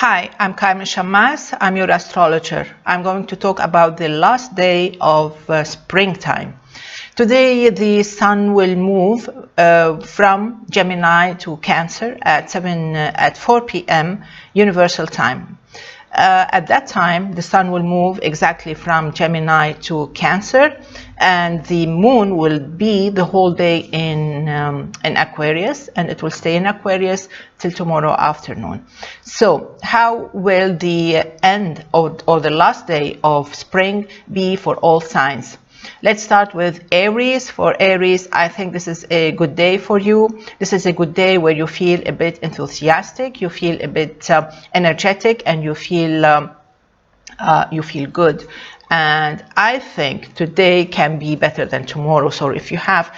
Hi, I'm Carmen Chammas. I'm your astrologer. I'm going to talk about the last day of springtime. Today, the sun will move from Gemini to Cancer at 4 p.m. Universal Time. At that time, the sun will move exactly from Gemini to Cancer, and the moon will be the whole day in Aquarius, and it will stay in Aquarius till tomorrow afternoon. So how will the end or the last day of spring be for all signs? Let's start with Aries. For Aries, I think this is a good day for you. This is a good day where you feel a bit enthusiastic, you feel a bit energetic, and you feel good. And I think today can be better than tomorrow. So if you have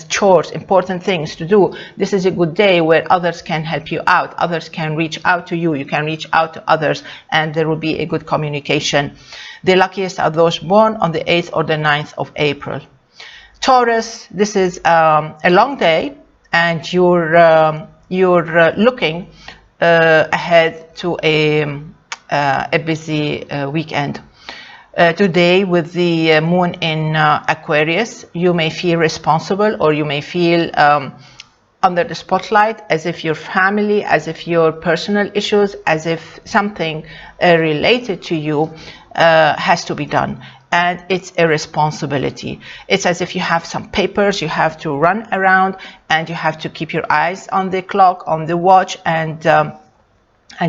chores, important things to do, this is a good day where others can help you out. Others can reach out to you. You can reach out to others, and there will be a good communication. The luckiest are those born on the 8th or the 9th of April. Taurus, this is a long day, and you're looking ahead to a busy weekend. Today, with the moon in Aquarius, you may feel responsible, or you may feel under the spotlight, as if your family, as if your personal issues, as if something related to you has to be done. And it's a responsibility. It's as if you have some papers you have to run around, and you have to keep your eyes on the clock, on the watch, and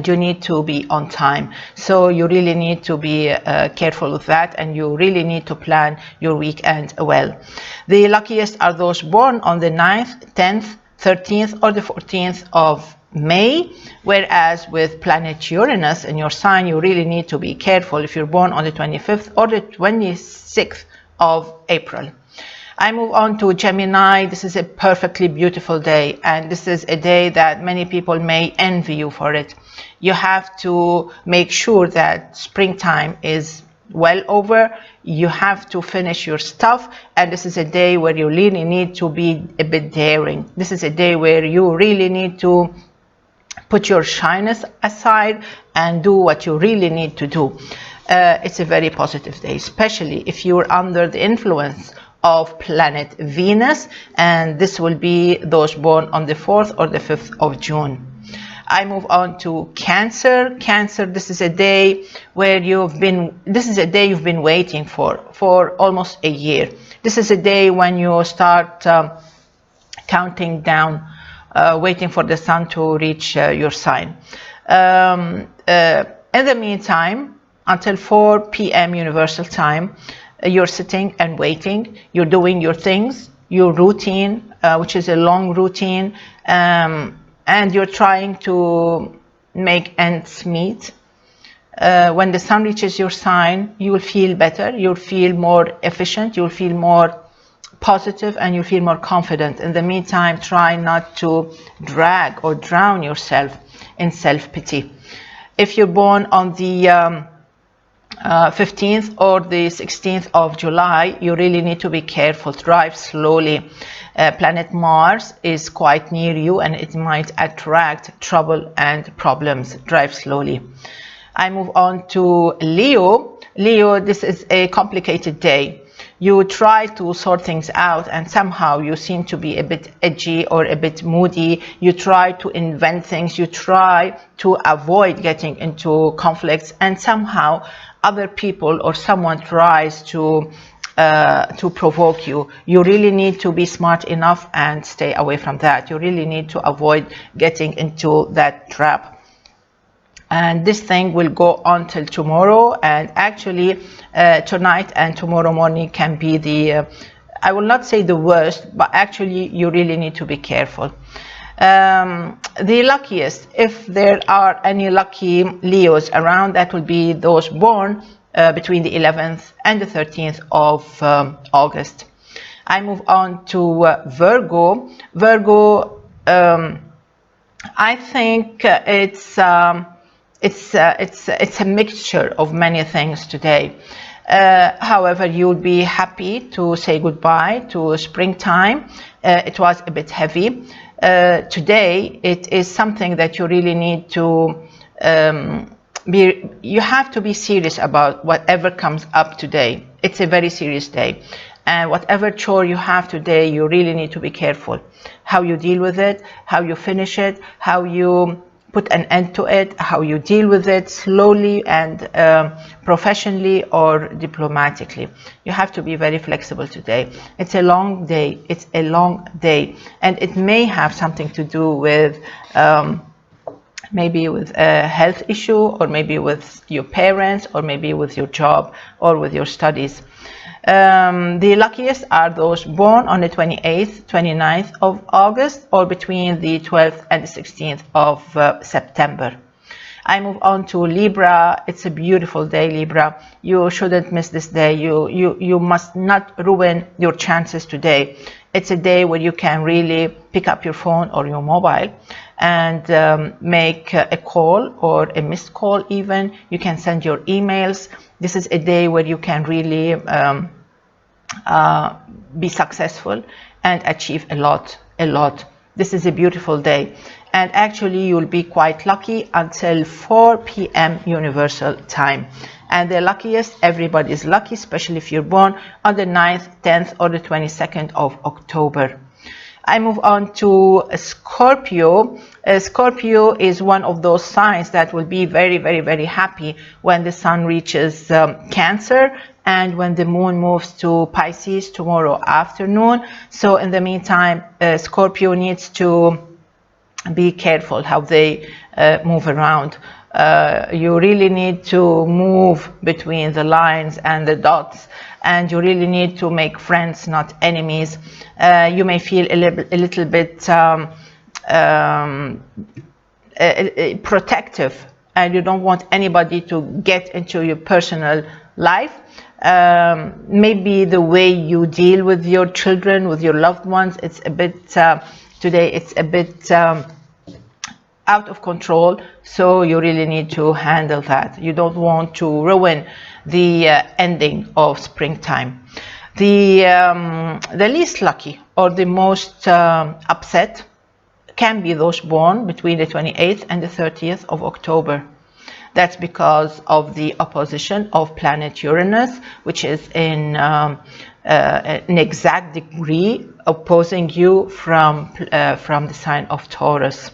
you need to be on time. So you really need to be careful with that, and you really need to plan your weekend well. The luckiest are those born on the 9th, 10th, 13th, or the 14th of May, whereas with planet Uranus in your sign, you really need to be careful if you're born on the 25th or the 26th of April. I move on to Gemini. This is a perfectly beautiful day, and this is a day that many people may envy you for it. You have to make sure that springtime is well over. You have to finish your stuff, and this is a day where you really need to be a bit daring. This is a day where you really need to put your shyness aside and do what you really need to do. It's a very positive day, especially if you're under the influence of planet Venus, and this will be those born on the 4th or the 5th of June. I move on to Cancer. Cancer, this is a day where you've been waiting for almost a year. This is a day when you start counting down, waiting for the sun to reach your sign. In the meantime, until 4 p.m. Universal Time, you're sitting and waiting. You're doing your things, your routine, which is a long routine, and you're trying to make ends meet. When the sun reaches your sign, you will feel better. You'll feel more efficient. You'll feel more positive, and you feel more confident. In the meantime, try not to drag or drown yourself in self-pity. If you're born on the 15th or the 16th of July, you really need to be careful. Drive slowly. Planet Mars is quite near you, and it might attract trouble and problems. Drive slowly. I move on to Leo. Leo, this is a complicated day. You try to sort things out, and somehow you seem to be a bit edgy or a bit moody. You try to invent things. You try to avoid getting into conflicts, and somehow other people or someone tries to provoke you. You really need to be smart enough and stay away from that. You really need to avoid getting into that trap. And this thing will go on till tomorrow, and actually tonight and tomorrow morning can be the, I will not say the worst, but actually you really need to be careful. The luckiest, if there are any lucky Leos around, that will be those born between the 11th and the 13th of August. I move on to Virgo. Virgo, I think it's a mixture of many things today. However, you'll be happy to say goodbye to springtime. It was a bit heavy. today it is something that you really need to you have to be serious about whatever comes up today. It's a very serious day, and whatever chore you have today, you really need to be careful how you deal with it, how you finish it, how you put an end to it, how you deal with it slowly and professionally or diplomatically. You have to be very flexible today. It's a long day. It's a long day, and it may have something to do with maybe with a health issue, or maybe with your parents, or maybe with your job, or with your studies. The luckiest are those born on the 28th, 29th of August, or between the 12th and the 16th of September. I move on to Libra. It's a beautiful day, Libra. You shouldn't miss this day. You must not ruin your chances today. It's a day where you can really pick up your phone or your mobile and make a call or a missed call even. You can send your emails. This is a day where you can really be successful and achieve a lot. This is a beautiful day. And actually you'll be quite lucky until 4 p.m. Universal Time. And the luckiest, everybody's lucky, especially if you're born on the 9th, 10th, or the 22nd of October. I move on to Scorpio. Scorpio is one of those signs that will be very, very, very happy when the sun reaches Cancer and when the moon moves to Pisces tomorrow afternoon. So in the meantime, Scorpio needs to be careful how they move around. You really need to move between the lines and the dots, and you really need to make friends, not enemies. You may feel a little bit protective, and you don't want anybody to get into your personal life. Maybe the way you deal with your children, with your loved ones, it's a bit today it's a bit out of control, so you really need to handle that. You don't want to ruin the ending of springtime. The least lucky or the most upset can be those born between the 28th and the 30th of October. That's because of the opposition of planet Uranus, which is in an exact degree opposing you from the sign of Taurus.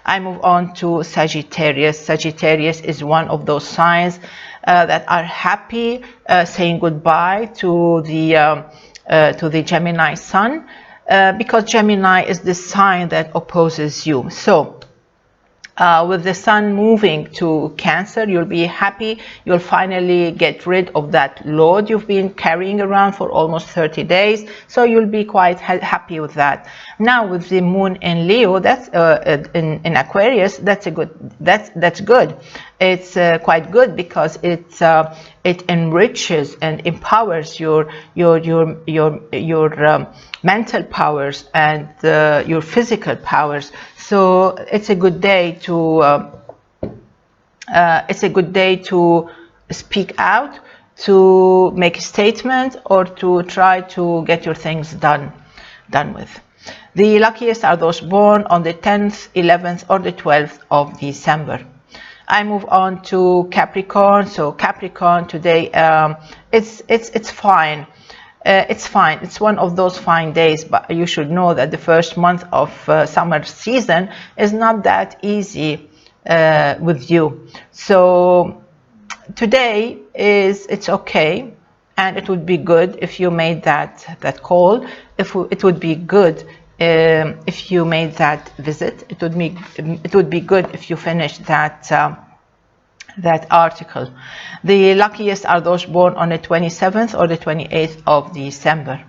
I move on to Sagittarius. Sagittarius is one of those signs that are happy, saying goodbye to the Gemini sun, because Gemini is the sign that opposes you. So with the sun moving to Cancer, you'll be happy. You'll finally get rid of that load you've been carrying around for almost 30 days. So you'll be quite happy with that. Now with the moon in Leo, that's in Aquarius, that's good. It's quite good because it enriches and empowers your mental powers and your physical powers. So it's a good day to speak out, to make a statement, or to try to get your things done with. The luckiest are those born on the 10th, 11th, or the 12th of December. I move on to Capricorn. So Capricorn today, it's fine. It's fine. It's one of those fine days, but you should know that the first month of summer season is not that easy with you. So today it's okay, and it would be good if you made that call. It would be good if you made that visit. It would be good if you finished that article. The luckiest are those born on the 27th or the 28th of December.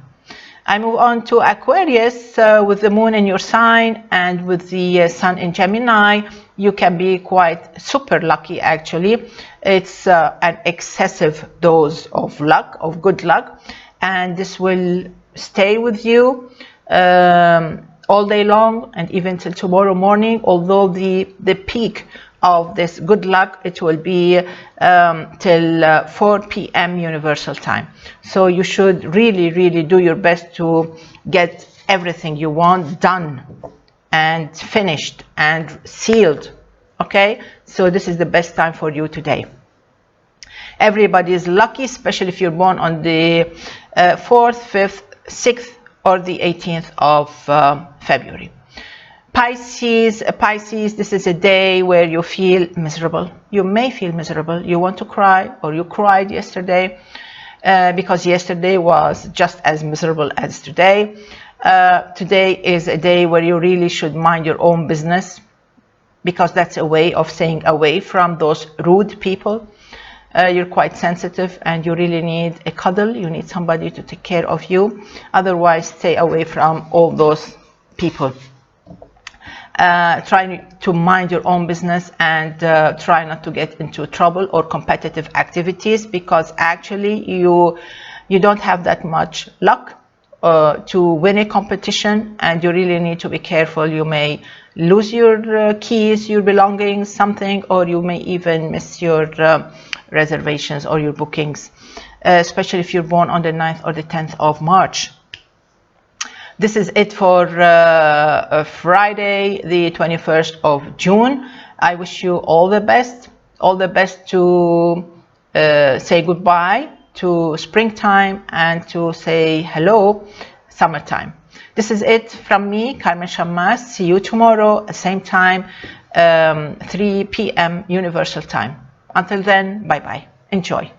I move on to Aquarius. With the moon in your sign and with the sun in Gemini, you can be quite super lucky actually. It's an excessive dose of luck, of good luck, and this will stay with you all day long and even till tomorrow morning, although the peak of this good luck, it will be till 4 p.m. Universal Time. So you should really do your best to get everything you want done and finished and sealed. Okay, so this is the best time for you today. Everybody is lucky, especially if you're born on the 4th, 5th, 6th, or the 18th of February. Pisces, this is a day where you feel miserable. You may feel miserable. You want to cry, or you cried yesterday, because yesterday was just as miserable as today. Today is a day where you really should mind your own business, because that's a way of staying away from those rude people. You're quite sensitive and you really need a cuddle. You need somebody to take care of you. Otherwise, stay away from all those people. Try to mind your own business and try not to get into trouble or competitive activities, because actually you don't have that much luck to win a competition, and you really need to be careful. You may lose your keys, your belongings, something, or you may even miss your reservations or your bookings, especially if you're born on the 9th or the 10th of March. This is it for Friday, the 21st of June. I wish you all the best to say goodbye to springtime and to say hello summertime. This is it from me, Carmen Chammas. See you tomorrow, same time, 3 p.m. Universal Time. Until then, bye-bye. Enjoy.